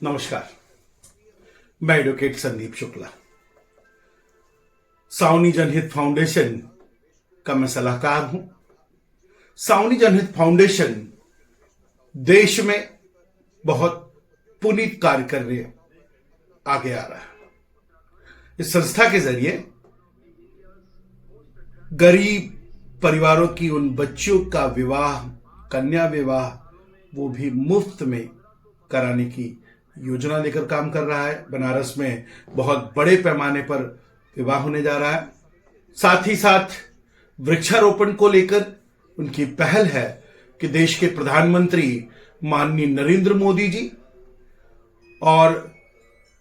नमस्कार। मैं एडवोकेट संदीप शुक्ला सावनी जनहित फाउंडेशन का मैं सलाहकार हूं। सावनी जनहित फाउंडेशन देश में बहुत पुनीत कार्य करने आगे आ रहा है। इस संस्था के जरिए गरीब परिवारों की उन बच्चियों का विवाह, कन्या विवाह, वो भी मुफ्त में कराने की योजना लेकर काम कर रहा है। बनारस में बहुत बड़े पैमाने पर विवाह होने जा रहा है। साथ ही साथ वृक्षारोपण को लेकर उनकी पहल है कि देश के प्रधानमंत्री माननीय नरेंद्र मोदी जी और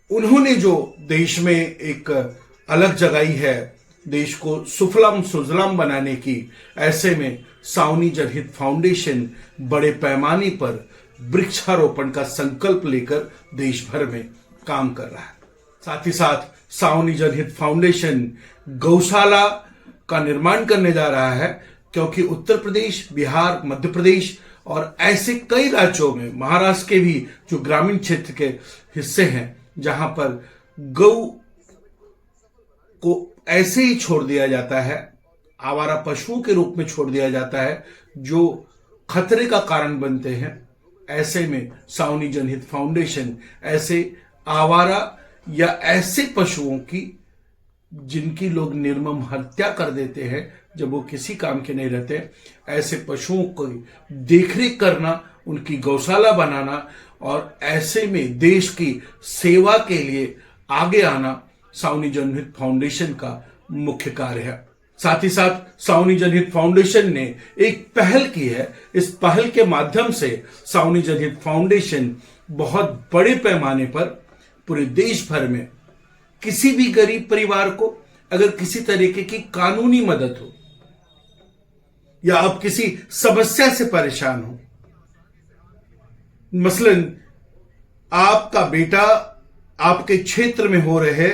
उन्होंने जो देश में एक अलग जगाई है देश को सुफलाम सुजलाम बनाने की, ऐसे में सावनी जनहित फाउंडेशन बड़े पैमाने पर वृक्षारोपण का संकल्प लेकर देश भर में काम कर रहा है। साथ ही साथ सावनी जनहित फाउंडेशन गौशाला का निर्माण करने जा रहा है, क्योंकि उत्तर प्रदेश, बिहार, मध्य प्रदेश और ऐसे कई राज्यों में, महाराष्ट्र के भी जो ग्रामीण क्षेत्र के हिस्से हैं, जहां पर गौ को ऐसे ही छोड़ दिया जाता है, आवारा पशुओं के रूप में छोड़ दिया जाता है, जो खतरे का कारण बनते हैं। ऐसे में सावनी जनहित फाउंडेशन ऐसे आवारा या ऐसे पशुओं की जिनकी लोग निर्मम हत्या कर देते हैं जब वो किसी काम के नहीं रहते, ऐसे पशुओं को देखरेख करना, उनकी गौशाला बनाना और ऐसे में देश की सेवा के लिए आगे आना सावनी जनहित फाउंडेशन का मुख्य कार्य है। साथ ही साथ सावनी जनहित फाउंडेशन ने एक पहल की है। इस पहल के माध्यम से सावनी जनहित फाउंडेशन बहुत बड़े पैमाने पर पूरे देश भर में किसी भी गरीब परिवार को अगर किसी तरीके की कानूनी मदद हो या आप किसी समस्या से परेशान हो, मसलन आपका बेटा आपके क्षेत्र में हो रहे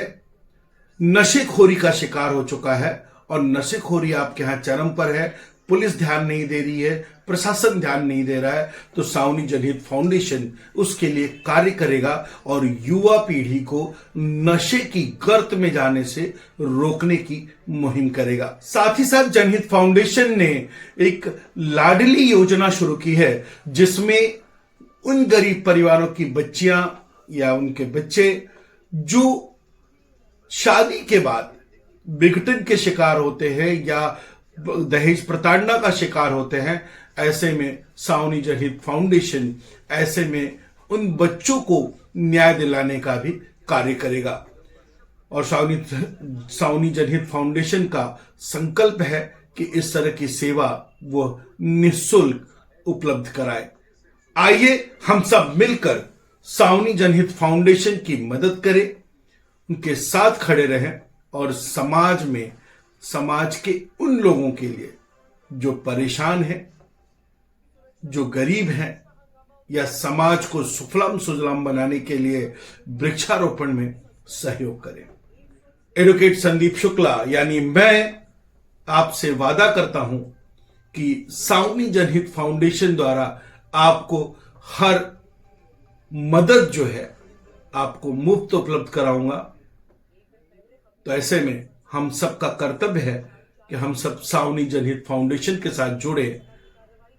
नशेखोरी का शिकार हो चुका है और नशेखोरी आपके यहां चरम पर है, पुलिस ध्यान नहीं दे रही है, प्रशासन ध्यान नहीं दे रहा है, तो सावनी जनहित फाउंडेशन उसके लिए कार्य करेगा और युवा पीढ़ी को नशे की गर्त में जाने से रोकने की मुहिम करेगा। साथ ही साथ जनहित फाउंडेशन ने एक लाडली योजना शुरू की है, जिसमें उन गरीब परिवारों की बच्चियां या उनके बच्चे जो शादी के बाद विघटन के शिकार होते हैं या दहेज प्रताड़ना का शिकार होते हैं, ऐसे में सावनी जनहित फाउंडेशन ऐसे में उन बच्चों को न्याय दिलाने का भी कार्य करेगा। और सावनी जनहित फाउंडेशन का संकल्प है कि इस तरह की सेवा वो निःशुल्क उपलब्ध कराए। आइए हम सब मिलकर सावनी जनहित फाउंडेशन की मदद करें, उनके साथ खड़े रहें और समाज के उन लोगों के लिए जो परेशान हैं, जो गरीब हैं, या समाज को सुफलाम सुजलाम बनाने के लिए वृक्षारोपण में सहयोग करें। एडवोकेट संदीप शुक्ला यानी मैं आपसे वादा करता हूं कि सावनी जनहित फाउंडेशन द्वारा आपको हर मदद जो है आपको मुफ्त उपलब्ध कराऊंगा। तो ऐसे में हम सबका कर्तव्य है कि हम सब सावनी जनहित फाउंडेशन के साथ जुड़े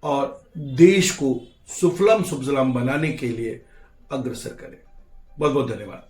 और देश को सुफलाम सुफलाम बनाने के लिए अग्रसर करें। बहुत बहुत धन्यवाद।